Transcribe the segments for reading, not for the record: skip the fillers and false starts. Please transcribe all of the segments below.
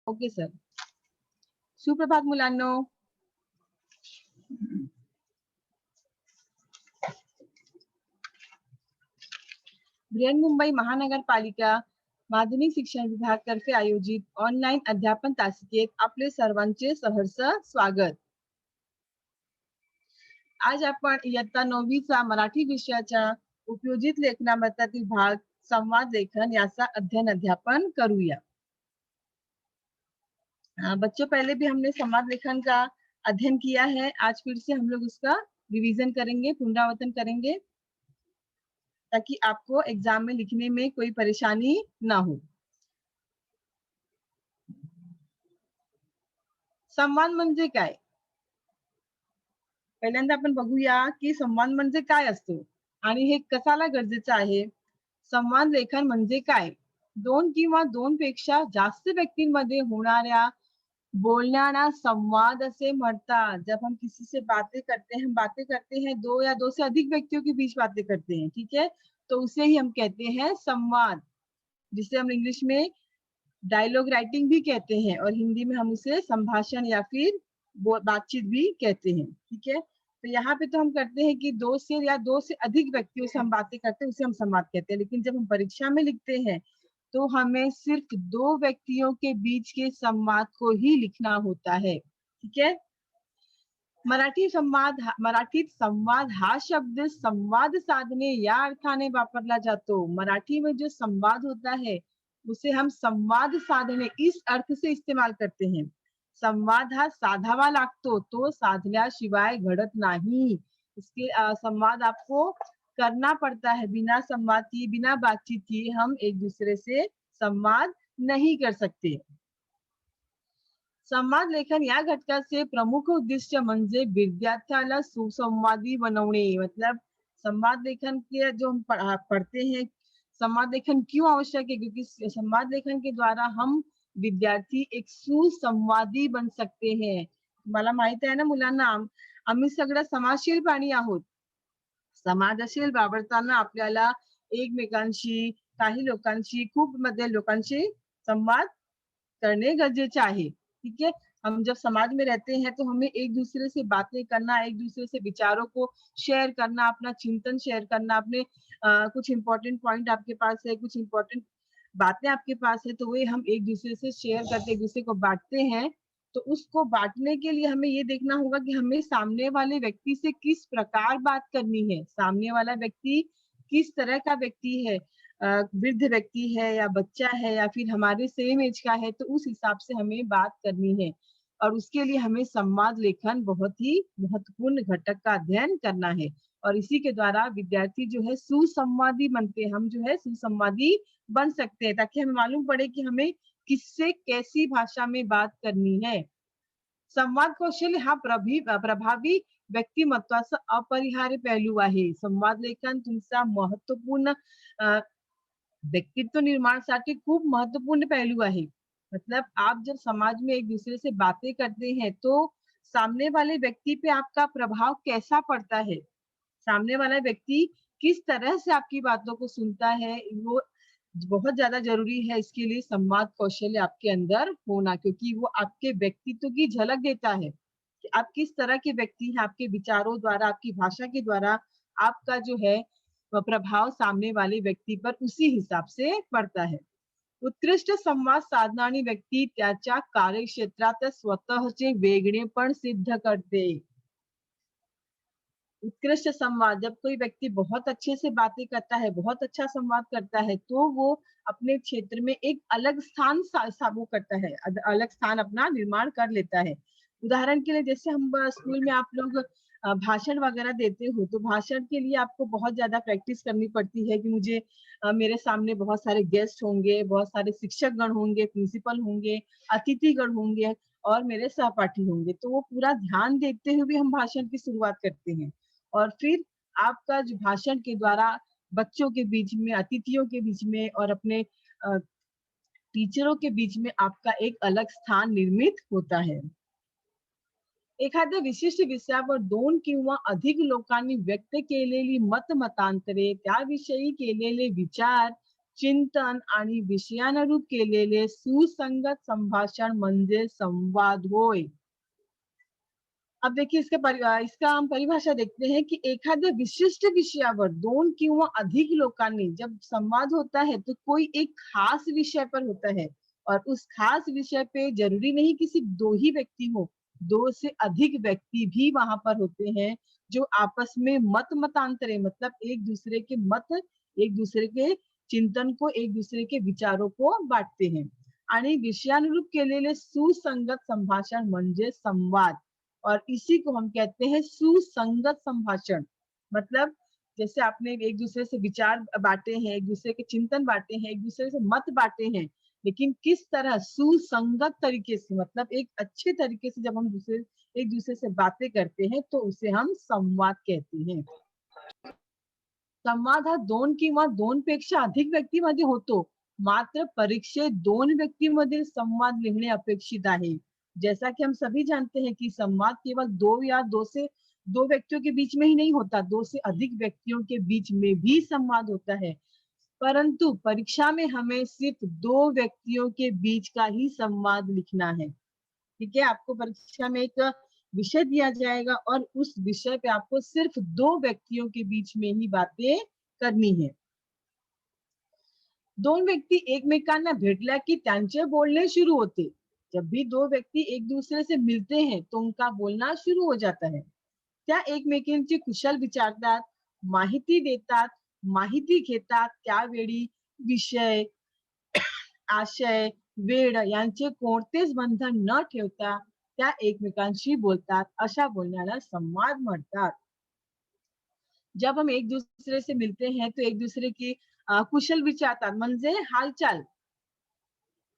Okay sir. सुप्रभात मुलांनो. बृहन्मुंबई महानगरपालिका माध्यमिक शिक्षण विभाग तर्फे आयोजित ऑनलाईन अध्यापन तासिकेत आपले सर्वांचे सहर्ष स्वागत. आज आपण इयत्ता 9वीचा मराठी विषयाच्या उपयोजित लेखनामृतातील भाग संवाद लेखन याचा अध्यापन करूया. बच्चों, पहले भी हमने संवाद लेखन का अध्ययन किया है. आज फिर से हम लोग उसका रिवीजन करेंगे, पुनरावर्तन करेंगे, ताकि आपको एग्जाम में लिखने में कोई परेशानी ना हो. संवाद म्हणजे काय? पहिल्यांदा आपण बघूया की संवाद म्हणजे काय असतो आणि हे कशाला गरजेचं आहे. संवाद लेखन म्हणजे काय? दोन किंवा दोन पेक्षा जास्त व्यक्तींमध्ये होणाऱ्या बोलण्याला संवाद असे म्हणतात. जब हम किसी से बातें करते हैं दो या दो से अधिक व्यक्तियों के बीच बातें करते हैं, ठीक है, तो उसे ही हम कहते हैं संवाद, जिसे हम इंग्लिश में डायलॉग राइटिंग भी कहते हैं और हिंदी में हम उसे संभाषण या फिर बातचीत भी कहते हैं. ठीक है, तो यहाँ पे तो हम करते हैं कि दो से अधिक व्यक्तियों से हम बातें करते हैं, उसे हम संवाद कहते हैं. लेकिन जब हम परीक्षा में लिखते हैं तो हमें सिर्फ दो व्यक्तियों के बीच के संवाद को ही लिखना होता है. ठीक है. मराठीत संवाद हा शब्द संवाद साधने या अर्थाने वापरला जातो. मराठी में जो संवाद होता है उसे हम संवाद साधने इस अर्थ से इस्तेमाल करते हैं. संवाद हा साधावा लागतो, तो साधल्याशिवाय घडत नाही. इसके संवाद आपको करना पड़ता है. बिना संवाद किए, बिना बातचीत किए हम एक दूसरे से संवाद नहीं कर सकते. संवाद लेखन या घटकाचे प्रमुख उद्देश्य म्हणजे विद्यार्थ्याला सुसंवादी बनवणे. मतलब संवाद लेखन के जो हम पढ़ते हैं, संवाद लेखन क्यों आवश्यक है? क्योंकि संवाद लेखन के द्वारा हम विद्यार्थी एक सुसंवादी बन सकते हैं. मला माहित आहे ना मुलांना, आम्ही सगळं समाजशील प्राणी आहोत. समाजशील वावरताना आपल्याला एकमेकांशी, काही लोकांशी, खूप मध्ये लोकांशी संवाद करने गरजेचे आहे. ठीक है, हम जब समाज में रहते हैं तो हमें एक दूसरे से बातें करना, एक दूसरे से विचारों को शेयर करना, अपना चिंतन शेयर करना, अपने कुछ इंपॉर्टेंट पॉइंट आपके पास है, कुछ इंपॉर्टेंट बातें आपके पास है, तो वे हम एक दूसरे से शेयर करते, एक दूसरे को बांटते हैं. तो उसको बांटने के लिए हमें ये देखना होगा कि हमें सामने वाले व्यक्ति से किस प्रकार बात करनी है. सामने वाला व्यक्ति किस तरह का व्यक्ति है, वृद्ध व्यक्ति है या बच्चा है या फिर हमारे सेम एज का है, तो उस हिसाब से हमें बात करनी है. और उसके लिए हमें संवाद लेखन बहुत ही महत्वपूर्ण घटक का अध्ययन करना है. और इसी के द्वारा विद्यार्थी जो है सुसंवादी बनते हैं. हम जो है सुसंवादी बन सकते हैं, ताकि हमें मालूम पड़े कि हमें किससे कैसी भाषा में बात करनी है. संवाद कौशल्य हा प्रभावी व्यक्तिमत्वाचा अपरिहार्य पैलू आहे. संवाद लेखन तुमचा महत्वपूर्ण व्यक्तित्व निर्माणासाठी खूप महत्वपूर्ण पहलू है. मतलब आप जब समाज में एक दूसरे से बातें करते हैं तो सामने वाले व्यक्ति पे आपका प्रभाव कैसा पड़ता है, सामने वाला व्यक्ति किस तरह से आपकी बातों को सुनता है, वो बहुत ज्यादा जरूरी है. इसके लिए संवाद कौशल्य आपके अंदर होना, क्योंकि वो आपके व्यक्तित्व की झलक देता है कि आप किस तरह के व्यक्ति हैं. आपके विचारों द्वारा, आपकी भाषा के द्वारा आपका जो है प्रभाव सामने वाले व्यक्ति पर उसी हिसाब से पड़ता है. उत्कृष्ट संवाद साधणारी व्यक्ती त्याच्या कार्यक्षेत्रात स्वतःचे वेगळेपण सिद्ध करते. उत्कृष्ट संवाद, जब कोई व्यक्ति बहुत अच्छे से बातें करता है, बहुत अच्छा संवाद करता है, तो वो अपने क्षेत्र में एक अलग स्थान वो करता है, अलग स्थान अपना निर्माण कर लेता है. उदाहरण के लिए जैसे हम स्कूल में आप लोग भाषण वगैरह देते हो, तो भाषण के लिए आपको बहुत ज्यादा प्रैक्टिस करनी पड़ती है कि मुझे मेरे सामने बहुत सारे गेस्ट होंगे, बहुत सारे शिक्षक गण होंगे, प्रिंसिपल होंगे, अतिथि गण होंगे और मेरे सहपाठी होंगे. तो वो पूरा ध्यान देते हुए हम भाषण की शुरुआत करते हैं. और फिर आपका जो भाषण के द्वारा बच्चों के बीच में, अतिथियों के बीच में और अपने टीचरों के बीच में आपका एक अलग स्थान निर्मित होता है. एखाद्या विशिष्ट विषयावर दोन किंवा अधिक लोकांनी व्यक्त केलेली मतांतरे, त्याविषयी केलेले विचार चिंतन आणि विषयानुरूप केलेले सुसंगत संभाषण म्हणजे संवाद होय. अब देखिए इसका हम परिभाषा देखते हैं कि एखाद्या विशिष्ट विषयावर दोन किंवा अधिक लोकांनी जब संवाद होता है तो कोई एक खास विषय पर होता है और उस खास विषय पे जरूरी नहीं कि सिर्फ दो ही व्यक्ति हो, दो से अधिक व्यक्ति भी वहां पर होते हैं जो आपस में मत मतांतरे मतलब एक दूसरे के चिंतन को, एक दूसरे के विचारों को बांटते हैं. आणि विषयानुरूप केलेले सुसंगत संभाषण म्हणजे संवाद और इसी को हम कहते हैं सुसंगत संभाषण. मतलब जैसे आपने एक दूसरे से विचार बांटे हैं, एक दूसरे के चिंतन बांटे हैं, एक दूसरे से मत बांटे हैं, लेकिन किस तरह सुसंगत तरीके से मतलब एक अच्छे तरीके से जब हम एक दूसरे से बातें करते हैं तो उसे हम संवाद कहते हैं. संवाद हा दोन किंवा दोनपेक्षा अधिक व्यक्तीमध्ये होतो. मात्र परीक्षेत दोन व्यक्तीमधील संवाद लिखणे अपेक्षित आहे. जैसा कि हम सभी जानते हैं कि संवाद केवल दो व्यक्तियों के बीच में ही नहीं होता, दो से अधिक व्यक्तियों के बीच में भी संवाद होता है. परंतु परीक्षा में हमें सिर्फ दो व्यक्तियों के बीच का ही संवाद लिखना है. ठीक है, आपको परीक्षा में एक विषय दिया जाएगा और उस विषय पे आपको सिर्फ दो व्यक्तियों के बीच में ही बातें करनी है. दोन व्यक्ती एकमेकांना भेटल्या की त्यांचे बोलणे शुरू होते. जब भी दो व्यक्ति एक दूसरे से मिलते हैं तो उनका बोलना शुरू हो जाता है. त्या एकमेकींची कुशल विचारतात, माहिती देतात, माहिती घेतात. त्यावेळी विषय, आशय, वेळ यांचे कोणतेच बंधन न ठेवता त्या एकमेकांशी बोलतात. अशा बोलण्याला संवाद म्हणतात. जब हम एक दूसरे से मिलते हैं तो एक दूसरे की कुशल विचारतात म्हणजे हालचाल.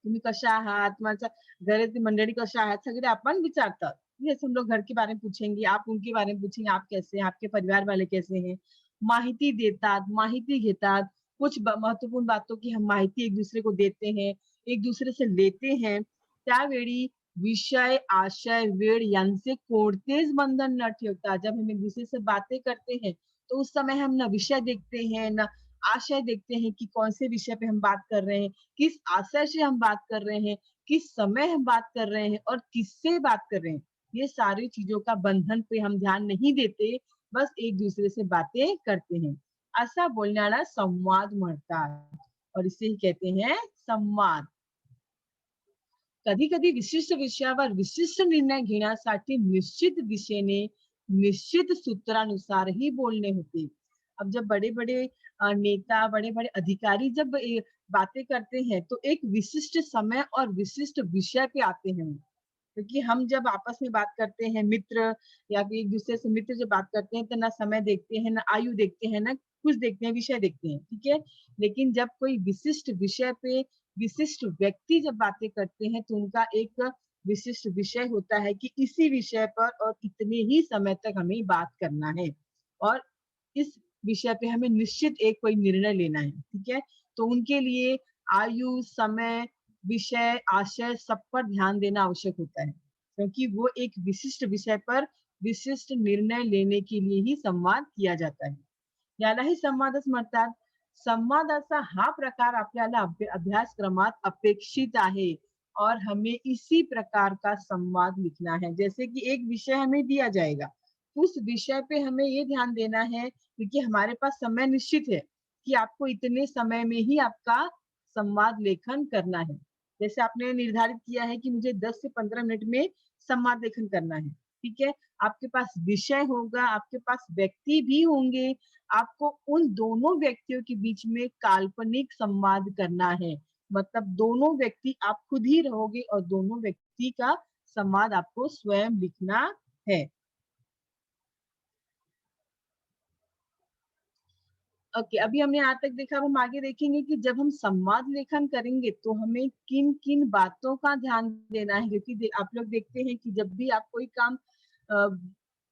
तुम्ही कशा आहात? माझ्या घरातली मंडळी कशा आहात? सगळे आपण विचारतात. जैसे हम लोग घर के बारे में पूछेंगे, आप उनके बारे में पूछेंगे, आप कैसे हैं? आपके परिवार वाले कैसे हैं? माहिती देतात, माहिती घेतात. कुछ महत्वपूर्ण बातों की हम माहिती एक दूसरे को देते हैं, एक दूसरे से लेते हैं. त्यावेळी विषय, आशय, वेळ यांचे कोणतेच बंधन न ठेवता जब हम एक दूसरे से बातें करते हैं, तो उस समय हम ना विषय देखते हैं, ना आशय देखते हैं कि कौन से विषय पे हम बात कर रहे हैं, किस आशय से हम बात कर रहे हैं, किस समय हम बात कर रहे हैं और किससे बात कर रहे हैं. ये सारी चीजों का बंधन पे हम ध्यान नहीं देते, बस एक दूसरे से बातें करते हैं. असा बोलण्याला संवाद म्हणतात और इसे ही कहते हैं संवाद. कधी कधी विशिष्ट विषयावर विशिष्ट निर्णय घेण्यासाठी निश्चित दिशेने निश्चित सूत्रानुसारही बोलणे होते. अब जब बड़े बड़े नेता, बड़े बड़े अधिकारी जब बातें करते हैं तो एक विशिष्ट समय और विशिष्ट विषय पे आते हैं. क्योंकि हम जब आपस में बात करते हैं मित्र या फिर एक दूसरे से मित्र जब बात करते हैं तो ना समय देखते हैं, ना आयु देखते हैं, ना कुछ देखते हैं, विषय देखते हैं. ठीक है, लेकिन जब कोई विशिष्ट विषय पे विशिष्ट व्यक्ति जब बातें करते हैं तो उनका एक विशिष्ट विषय होता है कि इसी विषय पर और इतने ही समय तक हमें बात करना है और इस विषय पे हमें निश्चित एक कोई निर्णय लेना है. ठीक है, तो उनके लिए आयु, समय, विषय, आशय सब पर ध्यान देना आवश्यक होता है क्योंकि वो एक विशिष्ट विषय पर विशिष्ट निर्णय लेने के लिए ही संवाद किया जाता है. यालाही संवादच म्हणतात. संवादाचा हा प्रकार आपल्याला अभ्यासक्रमात अपेक्षित आहे और हमें इसी प्रकार का संवाद लिखना है. जैसे कि एक विषय हमें दिया जाएगा, उस विषय पे हमें ये ध्यान देना है क्योंकि हमारे पास समय निश्चित है कि आपको इतने समय में ही आपका संवाद लेखन करना है. जैसे आपने निर्धारित किया है कि मुझे 10 से 15 मिनट में संवाद लेखन करना है. ठीक है, आपके पास विषय होगा, आपके पास व्यक्ति भी होंगे, आपको उन दोनों व्यक्तियों के बीच में काल्पनिक संवाद करना है. मतलब दोनों व्यक्ति आप खुद ही रहोगे और दोनों व्यक्ति का संवाद आपको स्वयं लिखना है. ओके, अभी हमने यहाँ तक देखा. अब हम आगे देखेंगे कि जब हम संवाद लेखन करेंगे तो हमें किन किन बातों का ध्यान देना है क्योंकि आप लोग देखते हैं कि जब भी आप कोई काम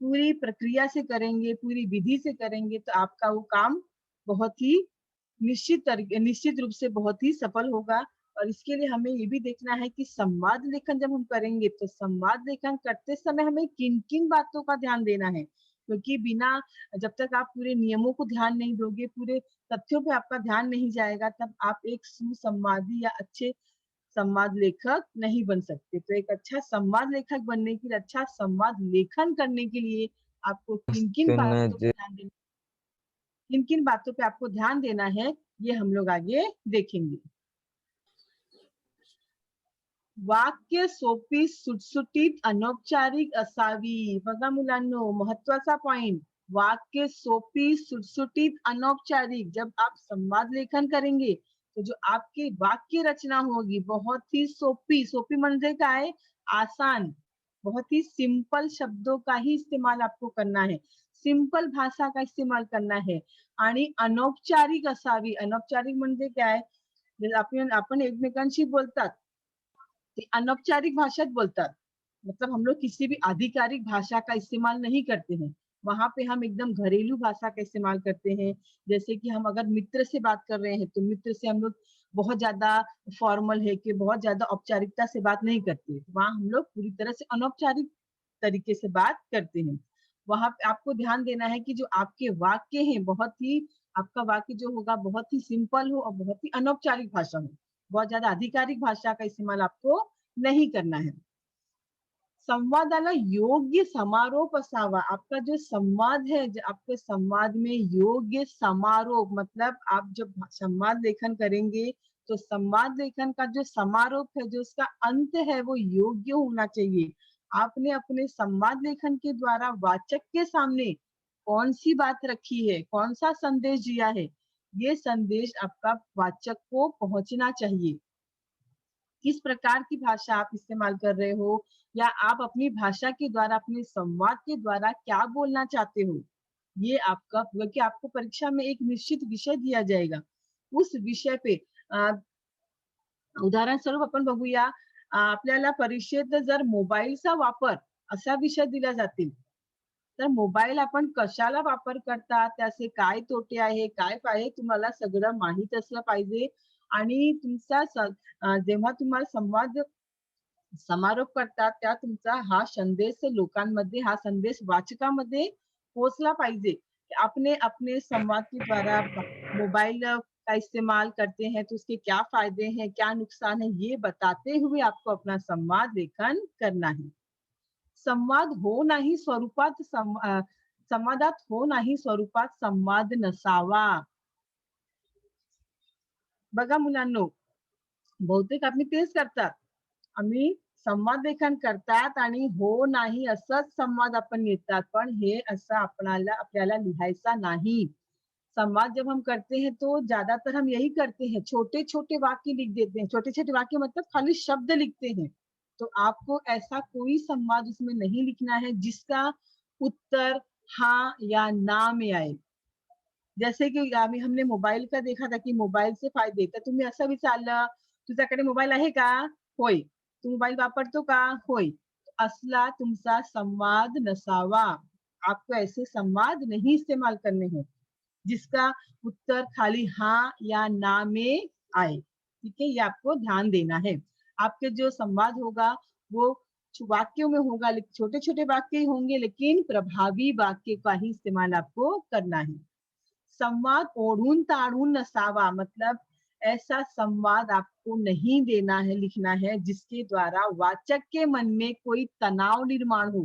पूरी प्रक्रिया से करेंगे, पूरी विधि से करेंगे तो आपका वो काम बहुत ही निश्चित रूप से बहुत ही सफल होगा. और इसके लिए हमें ये भी देखना है कि संवाद लेखन जब हम करेंगे तो संवाद लेखन करते समय हमें किन किन बातों का ध्यान देना है. क्योंकि बिना जब तक आप पूरे नियमों को ध्यान नहीं दोगे, पूरे तथ्यों पे आपका ध्यान नहीं जाएगा, तब आप एक सुसंवादी या अच्छे संवाद लेखक नहीं बन सकते। तो एक अच्छा संवाद लेखक बनने के लिए, अच्छा संवाद लेखन करने के लिए आपको किन-किन बातों पे सुनने ध्यान देना, किन-किन बातों पे आपको ध्यान देना है, ये हम लोग आगे देखेंगे। वाक्य सोपी, सुटसुटीत, अनौपचारिक असावी. बघा मुलांनो, महत्वाचा पॉइंट. वाक्य सोपी, सुटसुटीत, अनौपचारिक. जब आप संवाद लेखन करेंगे, तो जो आपकी वाक्य रचना होगी बहुत ही सोपी. सोपी म्हणजे काय? आसान. बहुत ही सिंपल शब्दों का ही इस्तेमाल आपको करना है. सिंपल भाषा का इस्तेमाल करना है आणि अनौपचारिक असावी. अनौपचारिक म्हणजे काय? जर आपण एकमेकांशी बोलतात, ते अनौपचारिक भाषा बोलतात. मतलब हम लोग किसी भी आधिकारिक भाषा का इस्तेमाल नहीं करते हैं। वहाँ पे हम एकदम घरेलू भाषा का इस्तेमाल करते हैं। जैसे कि हम अगर मित्र से बात कर रहे हैं, तो मित्र से हम लोग बहुत ज़्यादा फॉर्मल है कि बहुत ज़्यादा औपचारिकता से बात नहीं करते। वहाँ हम लोग पूरी तरह से अनौपचारिक तरीके से बात करते हैं। वहाँ पे आपको ध्यान देना है कि जो आपके वाक्य हैं, बहुत ही आपका वाक्य जो होगा बहुत ही सिंपल हो और बहुत ही अनौपचारिक भाषा हो। बहुत ज़्यादा आधिकारिक भाषा का इस्तेमाल आपको नहीं करना है। संवादाला योग्य समारोप असावा. आपका जो संवाद है, आपके संवाद में योग्य समारोप, मतलब आप जब संवाद लेखन करेंगे, तो संवाद लेखन का जो समारोप है, जो उसका अंत है, वो योग्य होना चाहिए. आपने अपने संवाद लेखन के द्वारा वाचक के सामने कौन सी बात रखी है, कौन सा संदेश दिया है, ये संदेश आपका वाचक को पहुंचना चाहिए. किस प्रकार की भाषा आप इस्तेमाल कर रहे हो, या आप अपनी भाषा के द्वारा, अपने संवाद के द्वारा क्या बोलना चाहते हो, ये आपका, क्योंकि आपको परीक्षा में एक निश्चित विषय दिया जाएगा. उस विषय पे उदाहरण स्वरूप आपण बघूया, आपल्याला परीक्षेत जर मोबाईलचा वापर असा विषय दिला जातील, तर मोबाईल आपण कशाला वापर करतात, त्याचे काय तोटे आहे, काय आहे, तुम्हाला सगळं माहीत असलं पाहिजे. आणि जेव्हा तुम्हाला संवाद समारोप करतात, त्या तुमचा हा संदेश लोकांमध्ये, हा संदेश वाचकामध्ये पोहोचला पाहिजे. आपने अपने संवाद के द्वारा मोबाइल का इस्तेमाल करते हैं, तो उसके क्या फायदे हैं, क्या नुकसान है, ये बताते हुए आपको अपना संवाद लेखन करना है. संवाद हो नाही स्वरूपात संवादात हो नाही स्वरूपात संवाद नसावा. बघा मुलांनो, बहुतेक आम्ही तेच करतात. आम्ही संवाद लेखन करतात आणि हो, नाही असंच संवाद आपण लिहितात. पण हे असं आपल्याला लिहायचा नहीं. संवाद जब हम करते हैं, तो ज्यादातर हम यही करते हैं, छोटे-छोटे वाक्य लिख देते हैं। छोटे-छोटे वाक्य मतलब खाली शब्द लिखते हैं। तो आपको ऐसा कोई संवाद उसमें नहीं लिखना है जिसका उत्तर हाँ या ना में आए. जैसे की आम्ही हमने मोबाईल का देखा था, की मोबाईलचे फायदे. तर तुम्ही असं विचारलं, "तुझ्याकडे मोबाईल आहे का?" "होय." "तू मोबाईल वापरतो का?" "होय." असला तुमचा संवाद नसावा. आपको ऐसे संवाद नहीं इस्तेमाल करने हैं, जिसका उत्तर खाली हाँ या ना में आए. ठीक है? ये आपको ध्यान देना है. आपके जो संवाद होगा, वो वाक्यों में होगा, छोटे-छोटे वाक्य ही होंगे, लेकिन प्रभावी वाक्य का ही इस्तेमाल आपको करना है. संवाद ओढ़ून ताड़ून नसावा, मतलब ऐसा संवाद आपको नहीं देना है, लिखना है, जिसके द्वारा वाचक के मन में कोई तनाव निर्माण हो.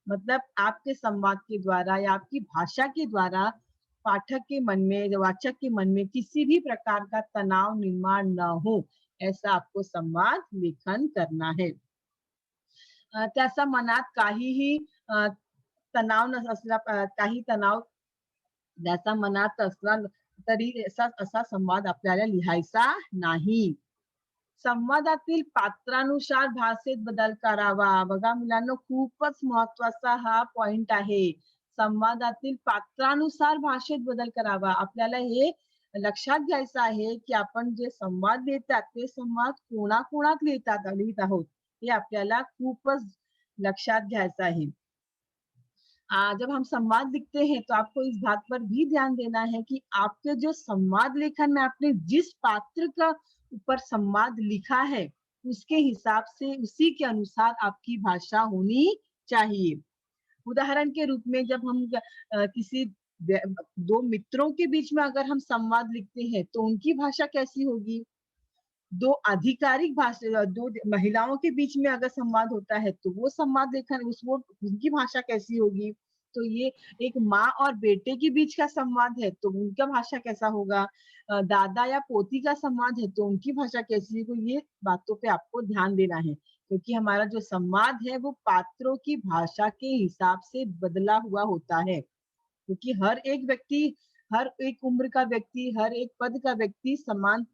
मतलब आपके संवाद के द्वारा या आपकी भाषा के द्वारा पाठक के मन में या वाचक के मन में किसी भी प्रकार का तनाव निर्माण न हो, ऐसा आपको संवाद लेखन करना है. त्याचा मनात काहीही तणाव नसला, काही तणाव ज्याचा मनात असला तरी असा संवाद आपल्याला लिहायचा नाही. संवादातील पात्रानुसार भाषेत बदल करावा. बघा मुलांनो, खूपच महत्वाचा हा पॉइंट आहे. संवादातील पात्रानुसार भाषेत बदल करावा. आपल्याला हे लक्षात घ्यायचं आहे, की आपण जे संवाद देतात, ते संवाद कोणाकोणात लिहित आहोत, हे आपल्याला खूपच लक्षात घ्यायचं आहे. जब हम संवाद लिखते हैं, तो आपको इस बात पर भी ध्यान देना है कि आपके जो संवाद लेखन में आपने जिस पात्र का ऊपर संवाद लिखा है, उसके हिसाब से, उसी के अनुसार आपकी भाषा होनी चाहिए. उदाहरण के रूप में जब हम किसी दो मित्रों के बीच में अगर हम संवाद लिखते हैं तो उनकी भाषा कैसी होगी? दो आधिकारिक भाषा, दो महिलाओं के बीच में अगर संवाद होता है तो वो संवाद लेखन वो उनकी भाषा कैसी होगी? तो ये एक माँ और बेटे के बीच का संवाद है तो उनका भाषा कैसा होगा? दादा या पोती का संवाद है तो उनकी भाषा कैसी होगी? ये बातों पे आपको ध्यान देना है क्योंकि हमारा जो संवाद है वो पात्रों की भाषा के हिसाब से बदला हुआ होता है। क्योंकि हर एक व्यक्ति, हर एक उम्र का व्यक्ति, हर एक पद का व्यक्ति समान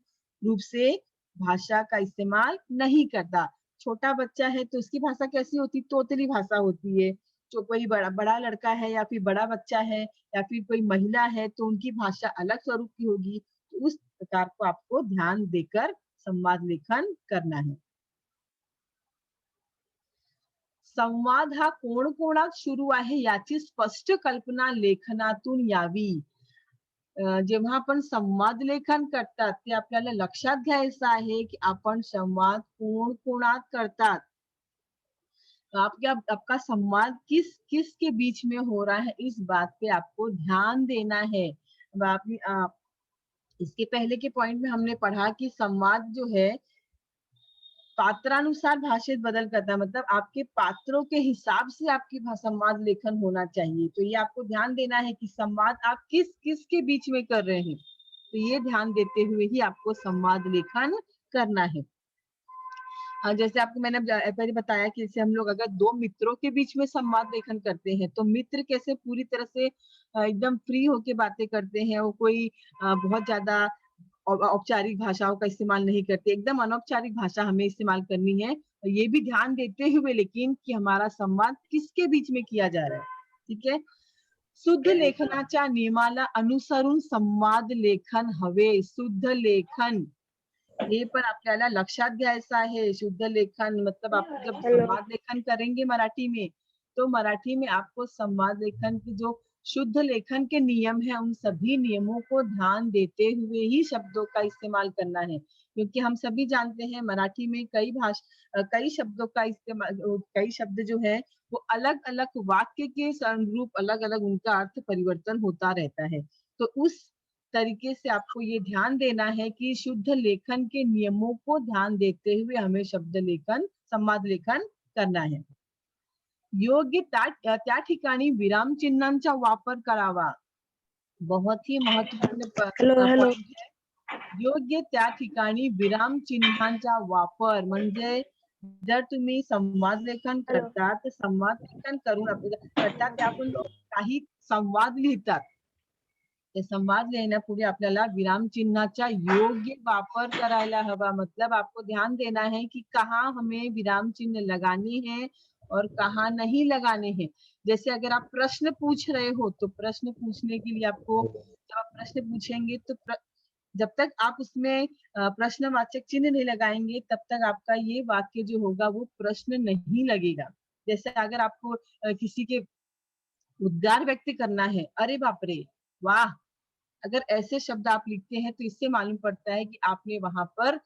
रूप से भाषा का इस्तेमाल नहीं करता। छोटा बच्चा है तो उसकी भाषा कैसी होती? तोतली भाषा होती है। जो कोई बड़ा बड़ा लड़का है या फिर बड़ा बच्चा है या फिर कोई महिला है तो उनकी भाषा अलग स्वरूप की होगी। तो उस प्रकार को आपको ध्यान देकर संवाद लेखन करना है। संवाद हा कोणात सुरू आहे याची स्पष्ट कल्पना लेखनातून यावी. जेव्हा आपण संवाद लेखन करतात ते आपल्याला लक्षात घ्यायचं आहे की आपण संवाद कोणात करतात. आपका संवाद किस किस के बीच में हो रहा है इस बात पे आपको ध्यान देना है. इसके पहले के पॉइंट में हमने पढ़ा कि संवाद जो है पात्रानुसार भाषित बदल करता है, मतलब आपके पात्रों के हिसाब से आपकी संवाद लेखन होना चाहिए. तो ये आपको ध्यान देना है कि संवाद आप किस किस के बीच में कर रहे हैं. तो ये ध्यान देते हुए ही आपको संवाद लेखन करना है. जैसे आपको मैंने पहले बताया कि जैसे हम लोग अगर दो मित्रों के बीच में संवाद लेखन करते हैं तो मित्र कैसे पूरी तरह से एकदम फ्री होके बातें करते हैं. वो कोई बहुत ज्यादा औपचारिक भाषाओं का इस्तेमाल नहीं करते, एकदम अनौपचारिक भाषा हमें इस्तेमाल करनी है. ये भी ध्यान देते हुए लेकिन कि हमारा संवाद किसके बीच में किया जा रहा है. ठीक है. शुद्ध लेखनाच्या नियमाला अनुसरून संवाद लेखन हवे. शुद्ध लेखन हे पण आपल्याला लक्षात घ्यायचं आहे. शुद्ध लेखन मतलब आप जब हेलो। संवाद लेखन करेंगे मराठी में तो मराठी में आपको संवाद लेखन की जो शुद्ध लेखन के नियम है उन सभी नियमों को ध्यान देते हुए ही शब्दों का इस्तेमाल करना है. क्योंकि हम सभी जानते हैं मराठी में कई शब्दों का इस्तेमाल, कई शब्द जो है वो अलग-अलग वाक्य के अनुरूप अलग-अलग उनका अर्थ परिवर्तन होता रहता है. तो उस तरीके से आपको ये ध्यान देना है कि शुद्ध लेखन के नियमों को ध्यान देते हुए हमें शब्द लेखन, संवाद लेखन करना है. योग्य त्या ठिकाणी विराम चिन्हांचा वापर करावा. बहुत ही महत्वपूर्ण हेलो हेलो। पॉइंट है. योग्य त्या ठिकाणी विराम चिन्हांचा वापर म्हणजे जर तुम्ही संवाद लेखन हेलो। करता तर संवाद लेखन करून करता ते आपण काही संवाद लिहितात. ते संवाद लिहिण्यापूर्वी आपल्याला विरामचिन्हाचा योग्य वापर करायला हवा. मतलब आपको ध्यान देना है कि कहाँ हमें विराम चिन्ह लगाने हैं और कहाँ नहीं लगाने हैं. जैसे अगर आप प्रश्न पूछ रहे हो तो प्रश्न पूछने के लिए आपको जब आप प्रश्न पूछेंगे तो जब तक आप उसमें प्रश्नवाचक चिन्ह नहीं लगाएंगे तब तक आपका ये वाक्य जो होगा वो प्रश्न नहीं लगेगा. जैसे अगर आपको किसी के उद्गार व्यक्त करना है, अरे बाप रे, वाह, अगर ऐसे शब्द आप लिखते हैं तो इससे मालूम पड़ता है कि आपने वहां पर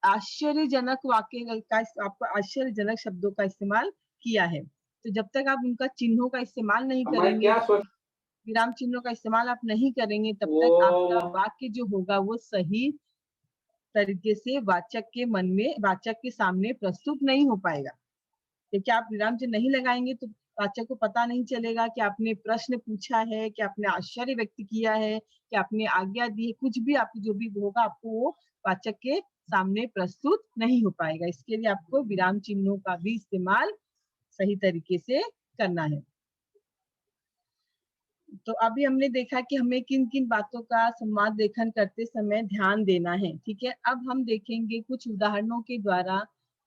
आश्चर्यजनक वाक्य का आपको आश्चर्यजनक शब्दों का इस्तेमाल किया है. तो जब तक आप उनका चिन्हों का इस्तेमाल नहीं करेंगे, विराम चिन्हों का इस्तेमाल आप नहीं करेंगे तब तक आपका वाक्य जो होगा वो सही तरीके से वाचक के मन में, वाचक के सामने प्रस्तुत नहीं हो पाएगा. क्योंकि आप विराम चिन्ह नहीं लगाएंगे तो वाचक को पता नहीं चलेगा कि आपने प्रश्न पूछा है, कि आपने आश्चर्य व्यक्त किया है, कि आपने आज्ञा दी है. कुछ भी आपको जो भी होगा आपको वो वाचक के सामने प्रस्तुत नहीं हो पाएगा. इसके लिए आपको विराम चिन्हों का भी इस्तेमाल सही तरीके से करना है. तो अभी हमने देखा कि हमें किन किन बातों का संवाद लेखन करते समय ध्यान देना है. ठीक है. अब हम देखेंगे कुछ उदाहरणों के द्वारा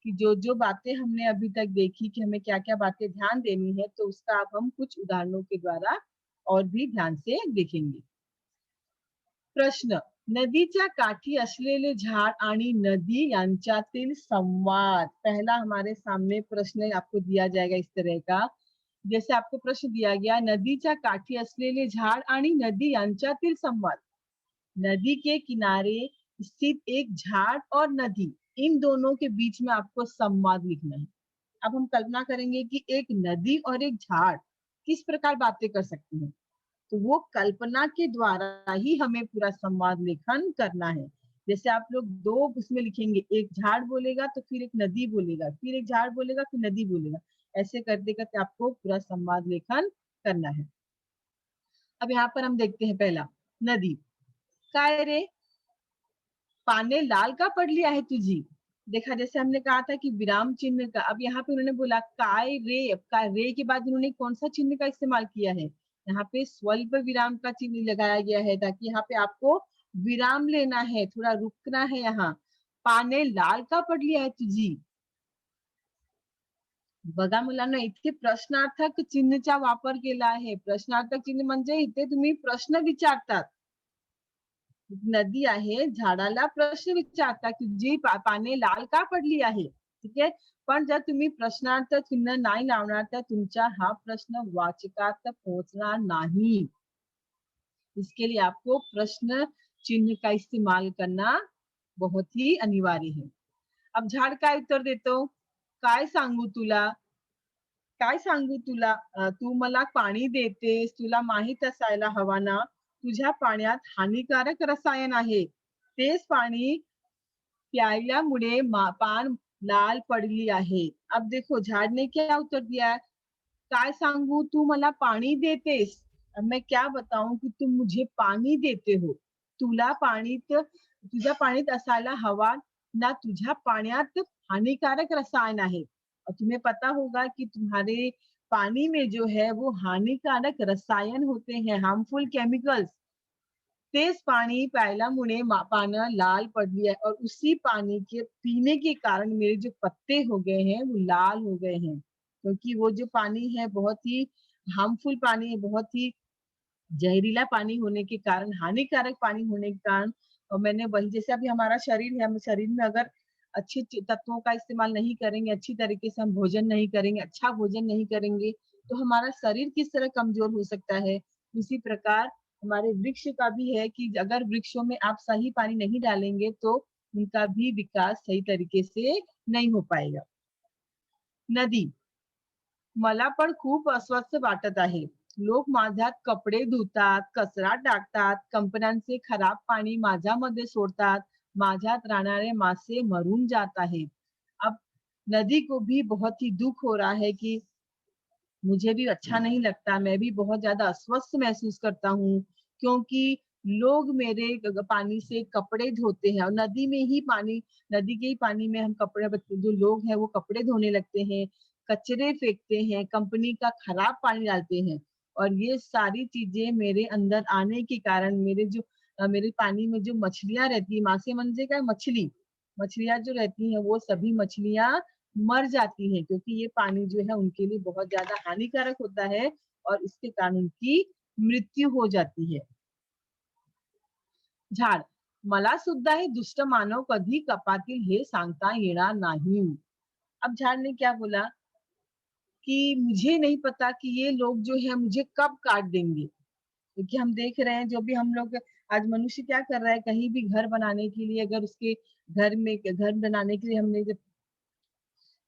कि जो जो बातें हमने अभी तक देखी कि हमें क्या क्या बातें ध्यान देनी है तो उसका अब हम कुछ उदाहरणों के द्वारा और भी ध्यान से देखेंगे. प्रश्न. नदीच्या काठी असलेले झाड आणि नदी यांच्यातील संवाद. पहला हमारे सामने प्रश्न आपको दिया जाएगा इस तरह का. जैसे आपको प्रश्न दिया गया, नदीच्या काठी असलेले झाड आणि नदी यांच्यातील संवाद. नदी के किनारे स्थित एक झाड़ और नदी, इन दोनों के बीच में आपको संवाद लिखना है. अब हम कल्पना करेंगे कि एक नदी और एक झाड़, किस प्रकार बातें कर सकते हैं। तो वो कल्पना के द्वारा ही हमें पूरा संवाद लेखन करना है। जैसे आप लोग दो उसमें लिखेंगे, एक झाड़ बोलेगा तो फिर एक नदी बोलेगा, फिर एक झाड़ बोलेगा फिर नदी बोलेगा, ऐसे करते करते आपको पूरा संवाद लेखन करना है। अब यहाँ पर हम देखते हैं पहला, नदी। काय रे, पाने लाल का पढ़ लिया है तुझी। देखा, जैसे हमने कहा था कि विराम चिन्ह का, अब यहाँ पे उन्होंने बोला काय रे। अब काय रे के बाद उन्होंने कौन सा चिन्ह का इस्तेमाल किया है, यहाँ पे स्वल्प विराम का चिन्ह लगाया गया है, ताकि यहाँ पे आपको विराम लेना है, थोड़ा रुकना है यहाँ। पाने लाल का पढ़ लिया है तुझी। बघा मुलांना, इथे प्रश्नार्थक चिन्हचा वापर केला आहे। प्रश्नार्थक चिन्ह म्हणजे इथे तुम्ही प्रश्न विचारतात। नदी आहे, झाडाला प्रश्न विचारता की जी पाने लाल का पडली आहे, ठीक आहे। पण जर तुम्ही प्रश्नार्थ चिन्ह नाही लावणार तर तुमचा हा प्रश्न वाचकात पोहोचणार नाही। इसके लिए आपको प्रश्न चिन्ह का इस्तेमाल करना बहुत ही अनिवार्य है। अब झाड काय उत्तर देतो, काय सांगू तुला, काय सांगू तुला, तू मला पाणी देतेस, तुला माहित असायला हवा ना, तुझ्या पाण्यात हानिकारक रसायन आहे, तेच पाणी प्यायल्यामुळे पान लाल पडली आहे। अब देखो झाड़ ने क्या उत्तर दिया है, काय सांगू तू मला पानी देतेस, अब मैं क्या बताऊं कि तुम मुझे पानी देते हो। तुला पाणीत, तुझ्या पाणीत असायला हवा ना, तुझ्या पाण्यात हानिकारक रसायन आहे। और तुम्हें पता होगा कि तुम्हारे पानी में जो है वो हानिकारक रसायन होते हैं, हार्मफुल केमिकल्स। तेज पानी प्यायल्यामुळे पाना लाल पड़ी है, और उसी पानी के पीने के कारण मेरे जो पत्ते हो गए हैं वो लाल हो गए हैं, क्योंकि वो जो पानी है बहुत ही हार्मफुल पानी है, बहुत ही जहरीला पानी होने के कारण, हानिकारक पानी होने के कारण। और मैंने वही, जैसे अभी हमारा शरीर है, हम शरीर में अगर अच्छे तत्वों का इस्तेमाल नहीं करेंगे, अच्छी तरीके से हम भोजन नहीं करेंगे, अच्छा भोजन नहीं करेंगे, तो हमारा शरीर किस तरह कमजोर हो सकता है। उसी प्रकार हमारे वृक्ष का भी है कि अगर वृक्षों में आप सही पानी नहीं डालेंगे तो उनका भी विकास सही तरीके से नहीं हो पाएगा। नदी, मला पण खूप अस्वस्थ वाटत आहे। लोक माझ्यात कपडे धुतात, कचरा टाकतात, कंपन्यांचे खराब पाणी माझ्यामध्ये सोडतात, माझ्यात राहणारे मासे मरून जात आहेत। अब नदी को भी बहुत ही दुख हो रहा है कि मुझे भी अच्छा नहीं लगता, मैं भी बहुत ज्यादा अस्वस्थ महसूस करता हूँ, क्योंकि लोग मेरे पानी से कपड़े धोते हैं, और नदी में ही पानी, नदी के ही पानी में हम कपड़े, जो लोग हैं वो कपड़े धोने लगते हैं, कचरे फेंकते हैं, कंपनी का खराब पानी डालते हैं। और ये सारी चीजें मेरे अंदर आने के कारण मेरे जो मेरे पानी में जो मछलियां रहती है, मासे म्हणजे काय, मछली, मछलियां जो रहती हैं वो सभी मछलियां मर जाती हैं, क्योंकि ये पानी जो है उनके लिए बहुत ज्यादा हानिकारक होता है, और इसके कारण उनकी मृत्यु हो जाती है। झाड, मला सुद्धा हे दुष्ट मानव कधी कपातील हे सांगता येणार नहीं। अब झाड़ ने क्या बोला कि मुझे नहीं पता कि ये लोग जो है मुझे कब काट देंगे, क्योंकि हम देख रहे हैं जो भी हम लोग, आज मनुष्य क्या कर रहा है, कहीं भी घर बनाने के लिए, अगर उसके घर में, घर बनाने के लिए हमने जब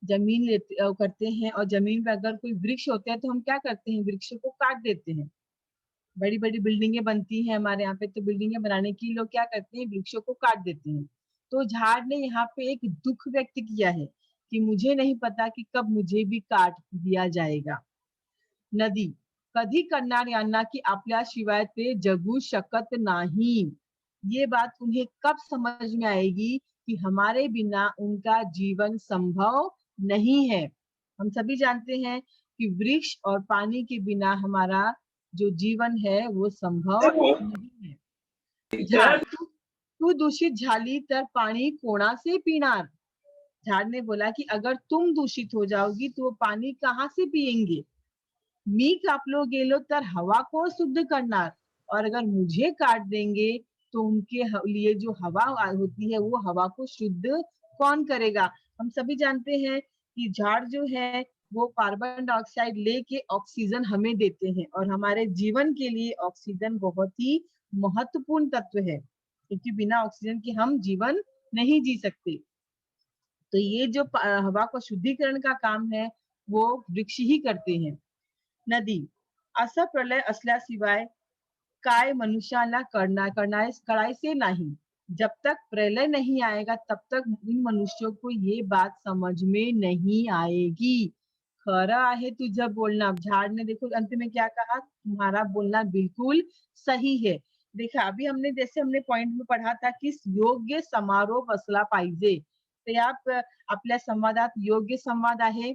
जमीन लेते करते हैं, और जमीन पे अगर कोई वृक्ष होते हैं तो हम क्या करते हैं, वृक्ष को काट देते हैं। बड़ी बड़ी बिल्डिंगें बनती हैं हमारे यहाँ पे, तो बिल्डिंगें बनाने के लिए लोग क्या करते हैं, वृक्षों को काट देते हैं। तो झाड़ ने यहाँ पे एक दुख व्यक्त किया है कि मुझे नहीं पता कि कब मुझे भी काट दिया जाएगा। नदी, कधी करणार यांना की आपल्याशिवाय ते जगू शकत नाही। ये बात उन्हें कब समझ में आएगी कि हमारे बिना उनका जीवन संभव नहीं है। हम सभी जानते हैं कि वृक्ष और पानी के बिना हमारा जो जीवन है वो संभव नहीं है। झाड़, तू दूषित झाली तर पाणी कोणाचे पिणार। झाड़ ने बोला कि अगर तुम दूषित हो जाओगी तो वो पानी कहाँ से पिएंगे। मी कापलो गेलो तर हवा कौन शुद्ध करणार, और अगर मुझे काट देंगे तो उनके लिए जो हवा होती है वो हवा को शुद्ध कौन करेगा। हम सभी जानते हैं कि झाड़ जो है वो कार्बन डाइऑक्साइड लेके ऑक्सीजन हमें देते हैं, और हमारे जीवन के लिए ऑक्सीजन बहुत ही महत्वपूर्ण तत्व है, क्योंकि बिना ऑक्सीजन के हम जीवन नहीं जी सकते। तो ये जो हवा को शुद्धिकरण का काम है वो वृक्ष ही करते हैं। नदी, असा प्रलय असल्याशिवाय काय मनुष्याला कळायचे नहीं। जब तक प्रलय नहीं आएगा तब तक इन मनुष्यों को ये बात समझ में नहीं आएगी। खरा है तुझे बोलना। झाड़ ने देखो अंत में क्या कहा, तुम्हारा बोलना बिल्कुल सही है। देखा अभी हमने जैसे हमने पॉइंट में पढ़ा था कि योग्य समारोह बसला पाहिजे। तर या आपल्या संवादात योग्य संवाद आहे।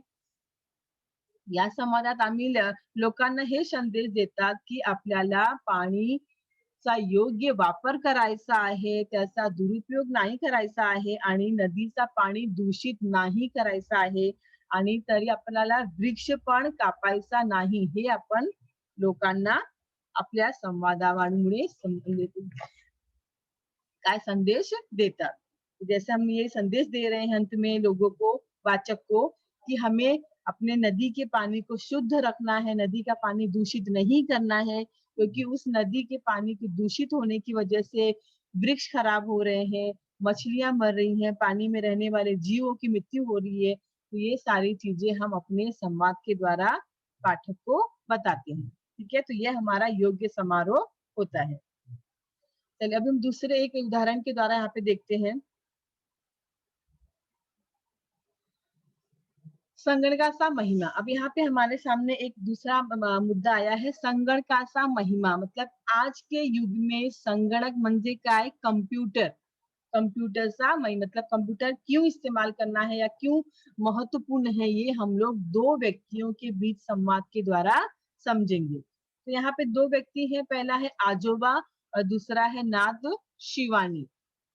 या संवादात आम्ही लोकांना हे संदेश देतात की आपल्याला पाणीचा योग्य वापर करायचा आहे, त्याचा दुरुपयोग नाही करायचा आहे आणि नदीचा पाणी दूषित नाही करायचा आहे आणि तरी आपल्याला वृक्ष पण कापायचा नाही, हे आपण लोकांना आपल्या संवादामुळे काय संदेश देतात। जैसे हम ये संदेश दे रहे हैं अंत में लोगों को, वाचक को, कि हमें अपने नदी के पानी को शुद्ध रखना है, नदी का पानी दूषित नहीं करना है, क्योंकि उस नदी के पानी के दूषित होने की वजह से वृक्ष खराब हो रहे हैं, मछलियां मर रही हैं, पानी में रहने वाले जीवों की मृत्यु हो रही है। तो ये सारी चीजें हम अपने संवाद के द्वारा पाठक को बताते हैं। ठीक है, तो ये हमारा योग्य समारोह होता है। चलिए अभी हम दूसरे एक उदाहरण के द्वारा यहाँ पे देखते हैं। संगणकाचा महिमा। अब यहाँ पे हमारे सामने एक दूसरा मुद्दा आया है, संगणकाचा महिमा। मतलब आज के युग में संगणक म्हणजे काय, कंप्यूटर। कंप्यूटरचा मतलब कंप्यूटर क्यों इस्तेमाल करना है या क्यों महत्वपूर्ण है, ये हम लोग दो व्यक्तियों के बीच संवाद के द्वारा समझेंगे। तो यहाँ पे दो व्यक्ति हैं, पहला है आजोबा और दूसरा है नात शिवानी।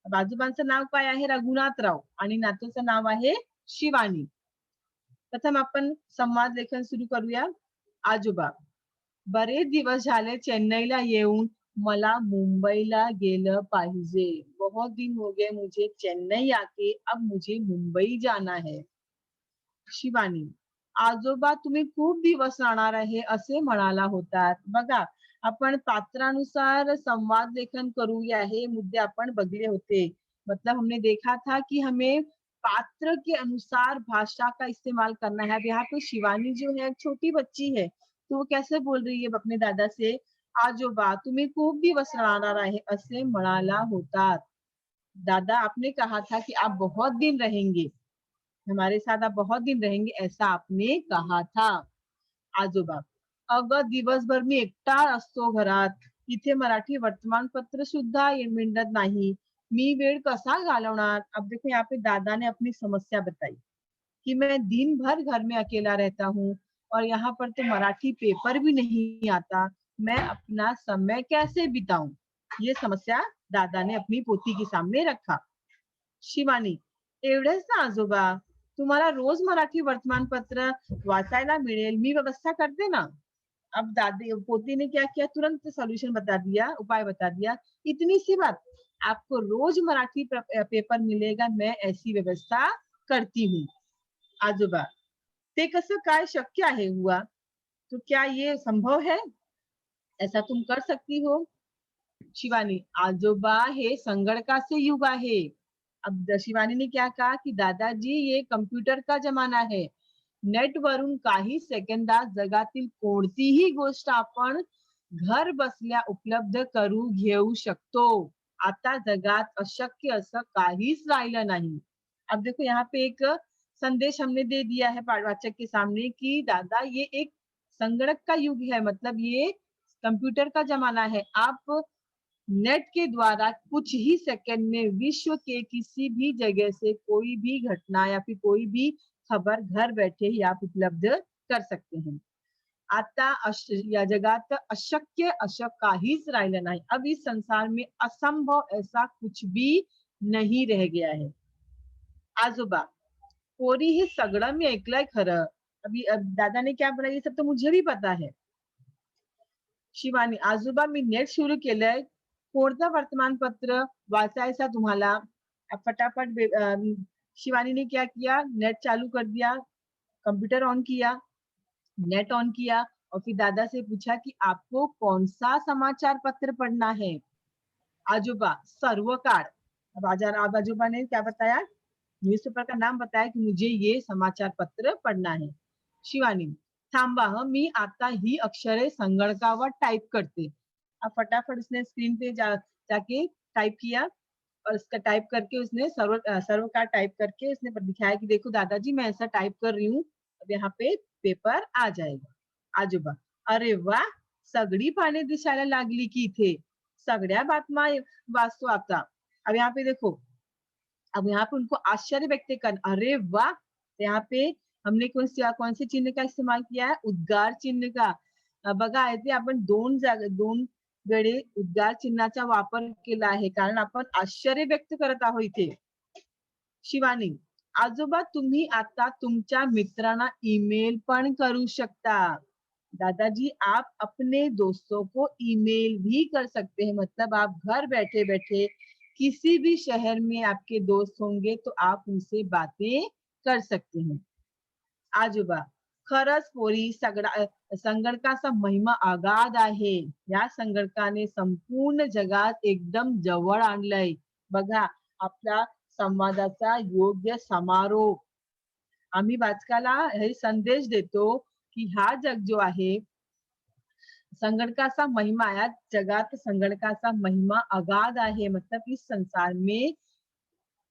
अब आजोबांचं नाव काय आहे, रघुनाथराव आणि नातूचं नाव आहे शिवानी। प्रथम आपण संवाद लेखन सुरू करूया। आजोबा, बरेच दिवस झाले चेन्नईला येऊन, मला मुंबईला गेलं पाहिजे। बहुत दिन हो गए मुझे चेन्नई आके, अब मुझे मुंबई जाना है। शिवानी, आजोबा तुम्ही खूप दिवस राहणार आहे असे म्हणाला होतात। बघा आपण पात्रानुसार संवाद लेखन करूया, हे मुद्दे आपण बघले होते। मतलब हमने देखा था कि हमें पात्र के अनुसार भाषा का इस्तेमाल करना है। अब यहाँ पे शिवानी जो है छोटी बच्ची है, तो वो कैसे बोल रही है अपने दादा से, आजोबा तुम्ही खूप दिवस राहणार आहे असे म्हणाला होतात। दादा आपने कहा था कि आप बहुत दिन रहेंगे, हमारे साथ आप बहुत दिन रहेंगे, ऐसा आपने कहा था। आजोबा, अगं दिवसभर मी एकटा असतो घरात, इथे मराठी वर्तमानपत्र सुद्धा मिळत नाही, मी वेळ कसा घालवणार। अब देखो यहाँ पे दादा ने अपनी समस्या बताई कि मैं दिन भर घर में अकेला रहता हूँ और यहाँ पर तो मराठी पेपर भी नहीं आता, मैं अपना समय कैसे बिताऊं। ये समस्या दादा ने अपनी पोती के सामने रखा। शिवानी, एवढेच ना आजोबा, तुम्हाला रोज मराठी वर्तमानपत्र वाचायला मिळेल, मी व्यवस्था करते ना। अब दादी पोती ने क्या किया, तुरंत सॉल्यूशन बता दिया, उपाय बता दिया, इतनी सी बात, आपको रोज मराठी पेपर मिलेगा, मैं ऐसी व्यवस्था करती हूँ। आजोबा, ते कसं काय शक्य आहे हुआ, तो क्या ये संभव है, ऐसा तुम कर सकती हो। शिवानी, आजोबा हे संगणकाचे युग आहे। अब शिवानी ने क्या कहा कि दादाजी ये कंप्यूटर का जमाना है, नेट वरून काही सेकंदात जगातील कोणतीही गोष्ट आपण घर बसल्या उपलब्ध करू घेऊ शकतो। आता जगात अशक्य असं काहीच राहिलं नाही। अब देखो यहाँ पे एक संदेश हमने दे दिया है पाठवाचक के सामने कि दादा ये एक संगणक का युग है, मतलब ये कंप्यूटर का जमाना है। आप नेट के द्वारा कुछ ही सेकंड में विश्व के किसी भी जगह से कोई भी घटना या फिर कोई भी खबर घर बैठे ही आप उपलब्ध कर सकते हैं। आता या जगात अशक्य असं काहीच राहिलं नाही। अब इस संसार में असंभव ऐसा कुछ भी नहीं रह गया है। आजोबा, पोरी हे सगळं मी ऐकलंय खरं। अभी अब दादा ने क्या बोला, ये सब तो मुझे भी पता है। शिवानी, आजोबा मी नेट सुरू केलंय, कोणतं वर्तमानपत्र वाचायचा तुम्हाला। अब फटाफट शिवानी ने क्या किया, नेट चालू कर दिया, कंप्यूटर ऑन किया, नेट ऑन किया और फिर दादा से पूछा कि आपको कौन सा समाचार पत्र पढ़ना है। आजोबा, सर्वकाळ। अब आजोबा ने क्या बताया, न्यूज़पेपर का नाम बताया कि मुझे ये समाचार पत्र पढ़ना है। शिवानी, थांबा हं, मी आता ही अक्षरे संगणकावर टाइप करते. अब फटाफट उसने स्क्रीन पे जाके टाइप किया और उसका टाइप करके उसने सर्वर का टाइप करके उसने दिखाया कि देखो दादाजी मैं ऐसा टाइप कर रही हूँ. अब यहाँ पे पेपर आ जाएगा. आजोबा, अरे वाह! सगळी पाने दिसायला लागली की इथे. सगळ्या बातम्या वाचतो आता. अब यहाँ पे देखो, अब यहाँ पे उनको आश्चर्य व्यक्त कर, अरे वाह! यहाँ पे हमने कौन से चिन्ह का इस्तेमाल किया है? उद्गार चिन्ह का. बघा इथे आपण 2 वेळे उद्गार चिन्हाचा वापर केला आहे. कारण आपण आश्चर्य व्यक्त करत आहोत इथे. शिवानी, आजोबा तुम्ही आता तुमच्या मित्रांना ईमेल पण करू शकता. दादाजी आप अपने दोस्तों को ईमेल भी कर सकते हैं. मतलब आप घर बैठे-बैठे किसी भी शहर में आपके दोस्त होंगे तो आप उनसे बातें कर सकते हैं. आजोबा, खरंच पोरी संगणकाचा महिमा अगाध आहे. या संगणकाने संपूर्ण जगात एकदम जवळ आणलंय. बघा, आपला संवादाचा योग्य समारोप. आम्ही वाचकाला हे संदेश देतो, की हा जग जो आहे, संगणकाचा महिमा या जगात संगणकाचा महिमा अगाध आहे. मतलब इस संसार में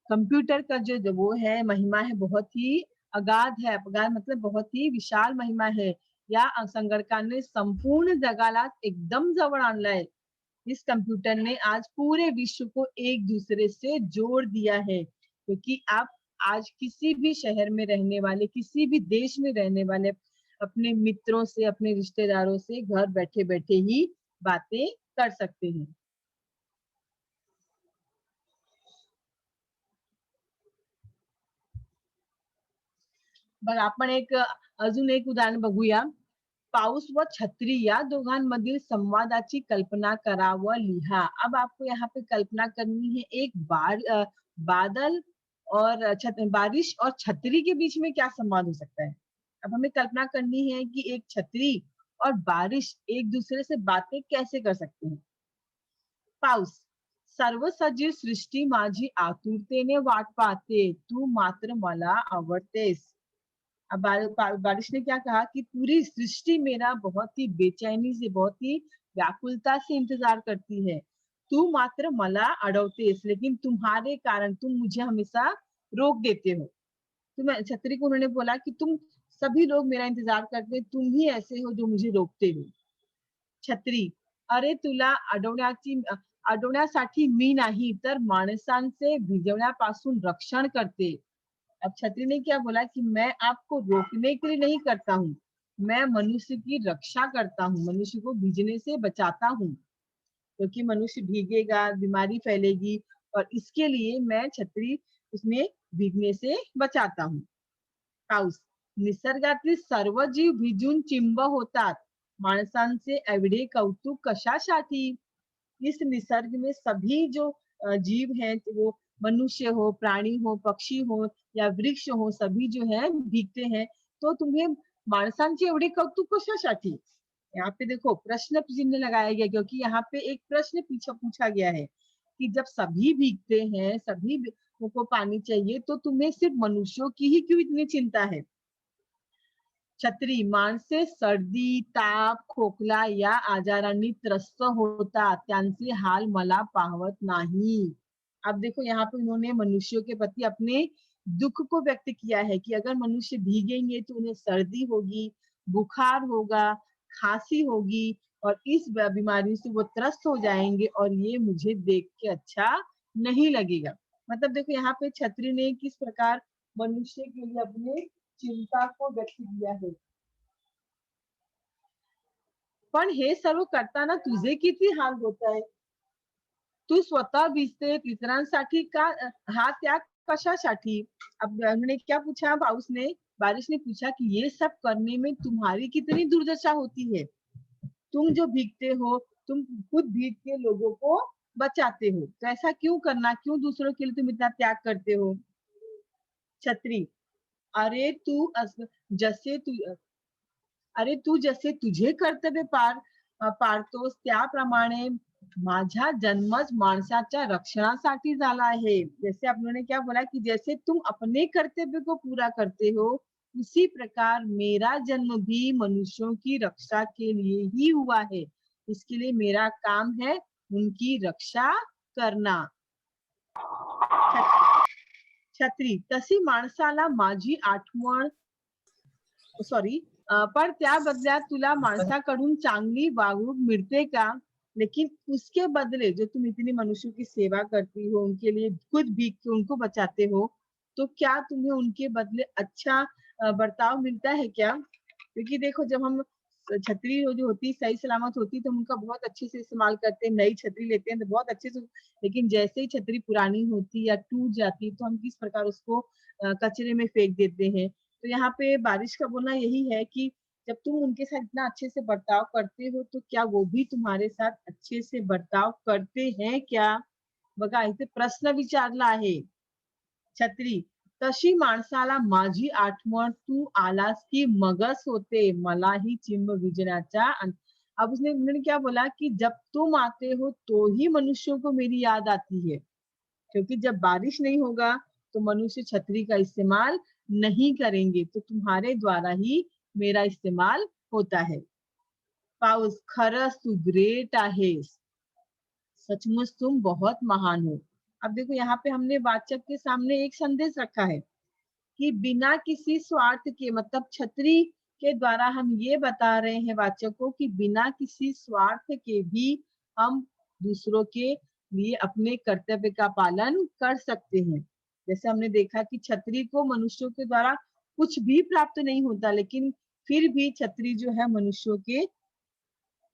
कंप्यूटर का जो वो है महिमा है बहुत ही अगाध है. अगाध मतलब बहुत ही विशाल महिमा है. या संगणकाने संपूर्ण जगाला एकदम जवळ आणलंय. इस कंप्यूटर ने आज पूरे विश्व को एक दूसरे से जोड़ दिया है. क्योंकि आप आज किसी भी शहर में रहने वाले, किसी भी देश में रहने वाले अपने मित्रों से, अपने रिश्तेदारों से घर बैठे-बैठे ही बातें कर सकते हैं. बघा आपण अजून एक उदाहरण बघूया. पाऊस व छत्री या दोघांमधील संवादाची कल्पना करा व लिहा. अब आपको यहाँ पे कल्पना करनी है एक बादल और बारिश और छतरी के बीच में क्या संवाद हो सकता है. अब हमें कल्पना करनी है कि एक छतरी और बारिश एक दूसरे से बातें कैसे कर सकते हैं. पाऊस, सर्व सजीव सृष्टी माझी आतुरतेने वाट पाहते, तू मात्र मला आवडतेस. अब बारिश ने क्या कहा कि पूरी सृष्टि मेरा बहुत ही बेचैनी से, बहुत ही व्याकुलता से इंतजार करती है. तू मात्र मला अडवतेस, लेकिन तुम्हारे कारण तुम मुझे हमेशा रोक देते हो. तुम छतरी को उन्होंने बोला कि तुम सभी लोग मेरा इंतजार करते, तुम ही ऐसे हो जो मुझे रोकते हो. छत्री, अरे तुला अडवण्यासाठी मी नाही तर माणसांचे भिजवण्यापासून रक्षण करते. अब छतरी ने क्या बोला कि मैं आपको रोकने के लिए नहीं करता हूँ, मैं मनुष्य की रक्षा करता हूँ, मनुष्य को भीगने से बचाता हूँ. क्योंकि मनुष्य भीगेगा, बीमारी फैलेगी और इसके लिए मैं छतरी उसमें भीगने से बचाता हूँ. पाऊस, निसर्गातील सर्व जीव भिजून चिंब होतात, माणसांचे एवढे कौतुक कशासाठी. इस निसर्ग में सभी जो जीव हैं, वो मनुष्य हो, प्राणी हो, पक्षी हो या वृक्ष हो, सभी जो है भीगते हैं. तो तुम्हें माणसांचे एवढे कौतुक कशासाठी. यहाँ पे देखो प्रश्न चिन्ह लगाया गया क्योंकि यहाँ पे एक प्रश्न पीछे पूछा गया है कि जब सभी भीगते हैं, सभी को पानी चाहिए, तो तुम्हें सिर्फ मनुष्यों की ही क्यों इतनी चिंता है. छत्री, माणसे सर्दी, ताप, खोकला या आजारांनी त्रस्त होतात, त्यांचे हाल मला पाहवत नाही. अब देखो यहाँ पे उन्होंने मनुष्यों के प्रति अपने दुख को व्यक्त किया है कि अगर मनुष्य भीगेंगे तो उन्हें सर्दी होगी, बुखार होगा, खांसी होगी और इस बीमारी से वो त्रस्त हो जाएंगे और ये मुझे देख के अच्छा नहीं लगेगा. मतलब देखो यहाँ पे छत्री ने किस प्रकार मनुष्य के लिए अपने चिंता को व्यक्त किया है. पण हे सर्व करताना तुझे किती हाल होत आहे. तू स्वतः भिजते, इतरांसाठी का हा त्याग कशासाठी. अब उन्होंने क्या पूछा, बारिश ने पूछा कि ये सब करने में तुम्हारी कितनी दुर्दशा होती है. तुम जो भीगते हो, तुम खुद भीग के लोगों को बचाते हो, तो ऐसा क्यों करना, क्यों दूसरों के लिए तुम इतना त्याग करते हो. छत्री, अरे तू जसे तू अरे तू जसे तुझे कर्तव्य पाळतोस त्याप्रमाणे माझा जन्मच माणसाच्या रक्षणासाठी झाला आहे. जैसे आप लोगों ने क्या बोला कि जैसे तुम अपने कर्तव्य को पूरा करते हो, उसी प्रकार मेरा जन्म भी मनुष्यों की रक्षा के लिए ही हुआ है। इसके लिए मेरा काम है उनकी रक्षा करना। छत्री, तशी माणसाला माझी आठवण सॉरी पर त्या बदल्यात तुला माणसाकडून चांगली वागणूक मिलते का? लेकिन उसके बदले जो तुम इतनी मनुष्यों की सेवा करती हो, उनके लिए खुद भीग के उनको बचाते हो, तो क्या तुम्हें उनके बदले अच्छा बर्ताव मिलता है क्या? क्योंकि देखो जब हम छतरी जो होती सही सलामत होती तो हम उनका बहुत अच्छे से इस्तेमाल करते हैं, नई छतरी लेते हैं तो बहुत अच्छे से, लेकिन जैसे ही छतरी पुरानी होती या टूट जाती तो हम किस प्रकार उसको कचरे में फेंक देते हैं। तो यहाँ पे बारिश का बोलना यही है कि जब तुम उनके साथ इतना अच्छे से बर्ताव करते हो तो क्या वो भी तुम्हारे साथ अच्छे से बर्ताव करते हैं क्या? बघा इथे प्रश्न विचारला आहे. छत्री, तशी माणसाला माझी आठवण तू आलास की मगच होते मलाही चिंब विजण्याचा अब उसने उन्होंने क्या बोला कि जब तुम आते हो तो ही मनुष्यों को मेरी याद आती है, क्योंकि जब बारिश नहीं होगा तो मनुष्य छतरी का इस्तेमाल नहीं करेंगे, तो तुम्हारे द्वारा ही मेरा इस्तेमाल होता है। पाऊस, खरंच तू ग्रेट आहेस, सचमुच तुम बहुत महान हो। अब देखो यहाँ पे हमने वाचक के सामने एक संदेश रखा है कि बिना किसी स्वार्थ के, मतलब छतरी के द्वारा हम ये बता रहे हैं वाचक को कि बिना किसी स्वार्थ के भी हम दूसरों के लिए अपने कर्तव्य का पालन कर सकते हैं। जैसे हमने देखा कि छतरी को मनुष्यों के द्वारा कुछ भी प्राप्त नहीं होता, लेकिन फिर भी छतरी जो है मनुष्यों के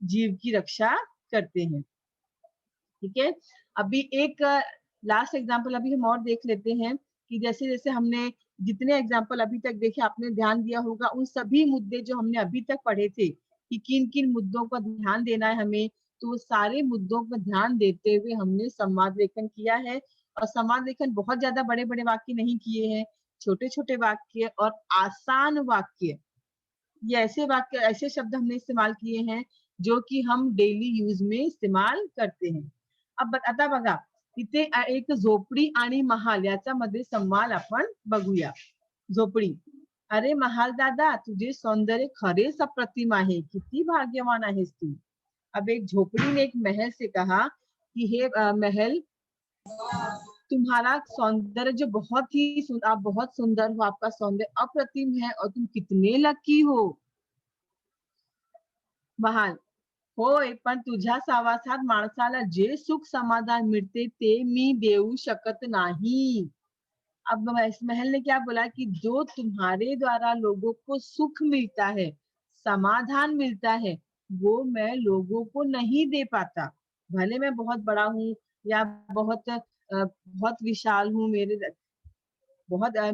जीव की रक्षा करते हैं। ठीक है, अभी एक लास्ट एग्जांपल अभी हम और देख लेते हैं कि जैसे जैसे हमने जितने एग्जांपल अभी तक देखे, आपने ध्यान दिया होगा उन सभी मुद्दे जो हमने अभी तक पढ़े थे कि किन किन मुद्दों पर ध्यान देना है हमें, तो वो सारे मुद्दों पर ध्यान देते हुए हमने संवाद लेखन किया है। और संवाद लेखन बहुत ज्यादा बड़े बड़े वाक्य नहीं किए हैं, छोटे छोटे वाक्य और आसान वाक्य, ये ऐसे वाक्य ऐसे शब्द हमने इस्तेमाल किए हैं जो कि हम डेली यूज में इस्तेमाल करते हैं। आता बघा इथे एक झोपडी आणि महाल याच्यामध्ये संवाद आपण बघूया. झोपडी, अरे महाल दादा तुझे सौंदर्य खरेच अप्रतिम आहे, किती भाग्यवान आहेस तू. अब एक झोपड़ी ने एक महल से कहा कि हे महल, तुम्हारा सौंदर्य जो बहुत ही आप बहुत सुंदर हो, आपका सौंदर्य अप्रतिम है और तुम कितने लकी हो. महाल, होय पण तुझ्या सहवासात माणसाला जे सुख समाधान मिळते ते मी देऊ शकत नाही. अब इस महल ने क्या बोला कि जो तुम्हारे द्वारा लोगों को सुख मिलता है, समाधान मिलता है, वो मैं लोगों को नहीं दे पाता। भले मैं बहुत बड़ा हूँ या बहुत विशाल हूँ, मेरे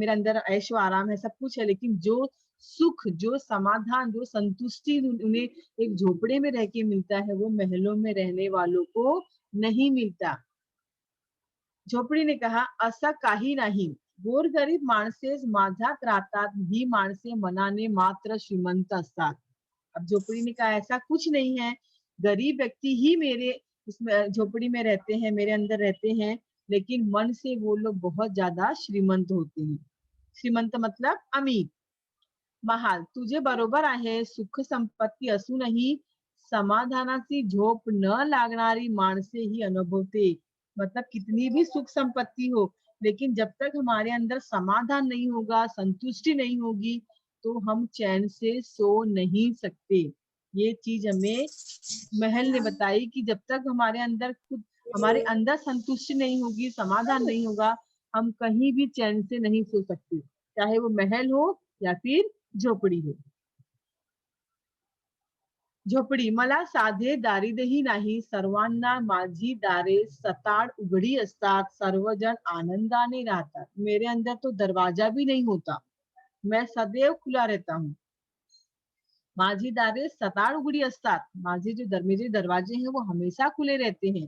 अंदर ऐशो आराम है, सब कुछ है, लेकिन जो सुख, जो समाधान, जो संतुष्टि उन्हें एक झोपड़े में रह के मिलता है, वो महलों में रहने वालों को नहीं मिलता. झोपडीने कहा, असं काही नाही. गोरगरीब माणसेच माझ्यात राहतात, ही माणसे मनाने मात्र श्रीमंत असतात. अब झोपड़ी ने कहा ऐसा कुछ नहीं है, गरीब व्यक्ति ही मेरे इसमें झोपड़ी में रहते हैं, मेरे अंदर रहते हैं, लेकिन मन से वो लोग बहुत ज्यादा श्रीमंत होते हैं. श्रीमंत मतलब अमीर. महाल, तुझे बरोबर आहे, सुख संपत्ती असूनही समाधानाची झोप न लागणारी माणसे ही अनुभवते. मतलब कितनी भी सुख संपत्ति हो, लेकिन जब तक हमारे अंदर समाधान नहीं होगा, संतुष्टि नहीं होगी, तो हम चैन से सो नहीं सकते. ये चीज हमें महल ने बताई कि जब तक हमारे अंदर संतुष्टि नहीं होगी, समाधान नहीं होगा, हम कहीं भी चैन से नहीं सो सकते, चाहे वो महल हो या फिर झोपड़ी हो. झोपडी, मला साधे दारिद्र्यही नाही, सर्वांना माझी दारे सताड उघडी असतात, सर्वजन आनंदाने राहतात. मेरे अंदर तो दरवाजा भी नहीं होता, मैं सदैव खुला रहता हूँ. माझी दारे सताड़ उघड़ी असतात, मेरे दरवाजे हैं वो हमेशा खुले रहते हैं.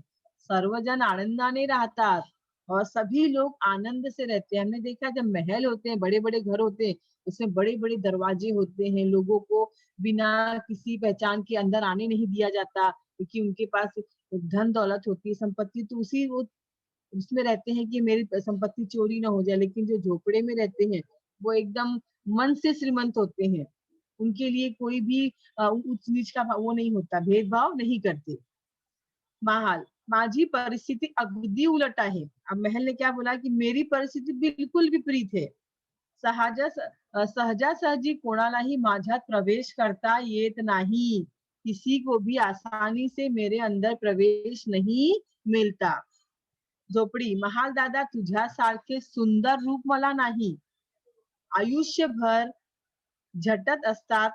सर्वजन आनंदाने राहतात और सभी लोग आनंद से रहते हैं. हमने देखा जब महल होते हैं, बड़े बड़े घर होते हैं, उसमें बड़े बड़े दरवाजे होते हैं, लोगों को बिना किसी पहचान के अंदर आने नहीं दिया जाता, क्योंकि उनके पास धन दौलत होती है, संपत्ति, तो उसमें रहते हैं कि मेरी संपत्ति चोरी ना हो जाए. लेकिन जो झोपड़े में रहते हैं वो एकदम मन से श्रीमंत होते हैं। उनके लिए कोई भी उच्च नीच का वो नहीं होता, भेदभाव नहीं करते। महाल, माझी परिस्थिती अगदी उलट आहे। अब महल ने क्या बोला कि मेरी परिस्थिती बिल्कुल विपरीत है। सहजासहजी कोणालाही माझ्यात प्रवेश करता येत नाही। किसी को भी आसानी से मेरे अंदर प्रवेश नहीं मिलता। झोपडी, महाल दादा तुझ्यासारखे सुंदर रूप मला नाही। आयुष्यभर झटत असतात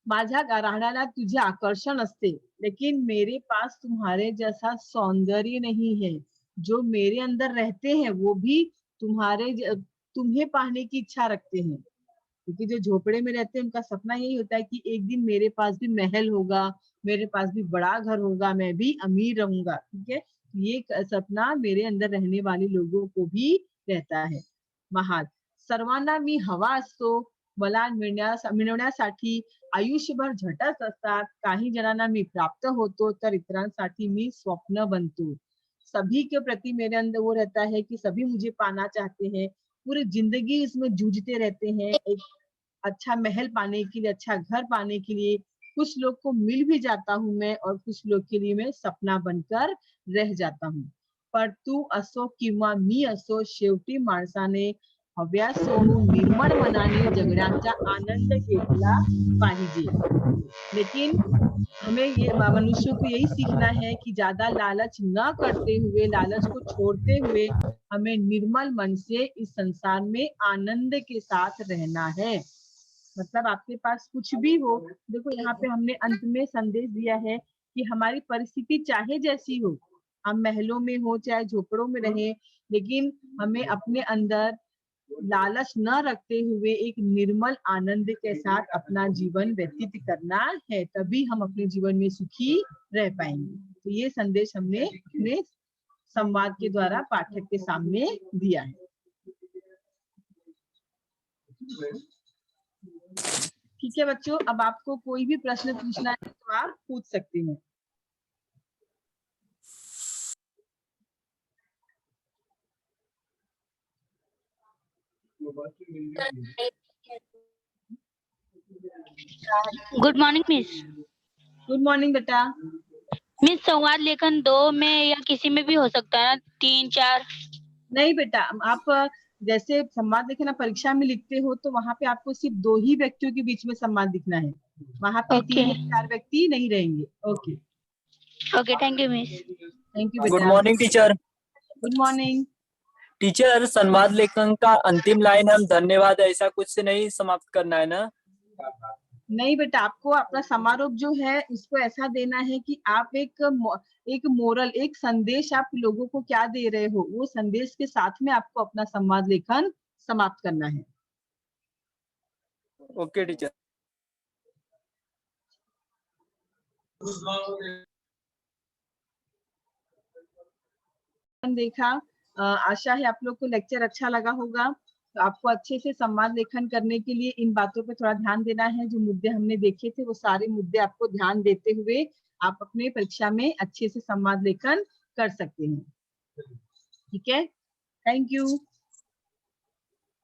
माझ्या राहण्याला तुझे आकर्षण असते, लेकिन मेरे पास तुम्हारे जैसा सौंदर्य नहीं है। जो मेरे अंदर रहते हैं वो भी तुम्हें पाने की इच्छा रखते हैं, क्योंकि जो झोपड़े में रहते हैं उनका सपना यही होता है कि एक दिन मेरे पास भी महल होगा, मेरे पास भी बड़ा घर होगा, मैं भी अमीर रहूंगा। ठीक है, ये सपना मेरे अंदर रहने वाले लोगों को भी रहता है। महाल, सर्वांना मी हवा असतो, मला मिळवण्यासाठी आयुष्यभर झटत असतात। काही जणांना मी प्राप्त होतो तर इतरांसाठी मी स्वप्न बनतो। सभी के प्रति मेरे अंदर वो रहता है कि सभी मुझे पाना चाहते हैं, पूरी जिंदगी इसमें जूझते रहते हैं एक अच्छा महल पाने के लिए, अच्छा घर पाने के लिए। कुछ लोग को मिल भी जाता हूँ मैं और कुछ लोग के लिए मैं सपना बनकर रह जाता हूँ। पर तू असो किंवा मी असो, शेवटी माणसाने हव्या सोडून निर्मळ मनाने जगण्याचा आनंद घेतला पाहिजे। लेकिन हमें ये मनुष्य को यही सीखना है कि ज्यादा लालच न करते हुए, लालच को छोड़ते हुए हमें निर्मल मन से इस संसार में आनंद के साथ रहना है। मतलब आपके पास कुछ भी हो, देखो यहाँ पे हमने अंत में संदेश दिया है कि हमारी परिस्थिति चाहे जैसी हो, हम महलों में हो चाहे झोपड़ों में रहे, लेकिन हमें अपने अंदर लालच न रखते हुए एक निर्मल आनंद के साथ अपना जीवन व्यतीत करना है, तभी हम अपने जीवन में सुखी रह पाएंगे। तो ये संदेश हमने अपने संवाद के द्वारा पाठक के सामने दिया है। ठीक है बच्चों, अब आपको कोई भी प्रश्न पूछना है तो आप पूछ सकते हैं। Good morning miss. Good morning बेटा। मिस, संवाद लेखन 2 में या किसी में भी हो सकता है ना, 3, 4? नहीं बेटा, आप जैसे संवाद लेखन परीक्षा में लिखते हो तो वहां पे आपको सिर्फ 2 ही व्यक्तियों के बीच में संवाद लिखना है, वहां पे 3 या 4 व्यक्ति नहीं रहेंगे। Okay okay, thank you miss. Thank you बेटा। Good morning teacher. Good morning teacher, संवाद लेखन का अंतिम लाइन हम धन्यवाद ऐसा कुछ से नहीं समाप्त करना है ना? नहीं बेटा, आपको अपना समारोप जो है उसको ऐसा देना है कि आप एक मोरल, एक संदेश आप लोगों को क्या दे रहे हो, वो संदेश के साथ में आपको अपना संवाद लेखन समाप्त करना है। Okay teacher. देखा, आशा है आप लोग को लेक्चर अच्छा लगा होगा। तो आपको अच्छे से संवाद लेखन करने के लिए इन बातों पे थोड़ा ध्यान देना है। जो मुद्दे हमने देखे थे वो सारे मुद्दे आपको ध्यान देते हुए आप अपने परीक्षा में अच्छे से संवाद लेखन कर सकते हैं। ठीक है, थैंक यू।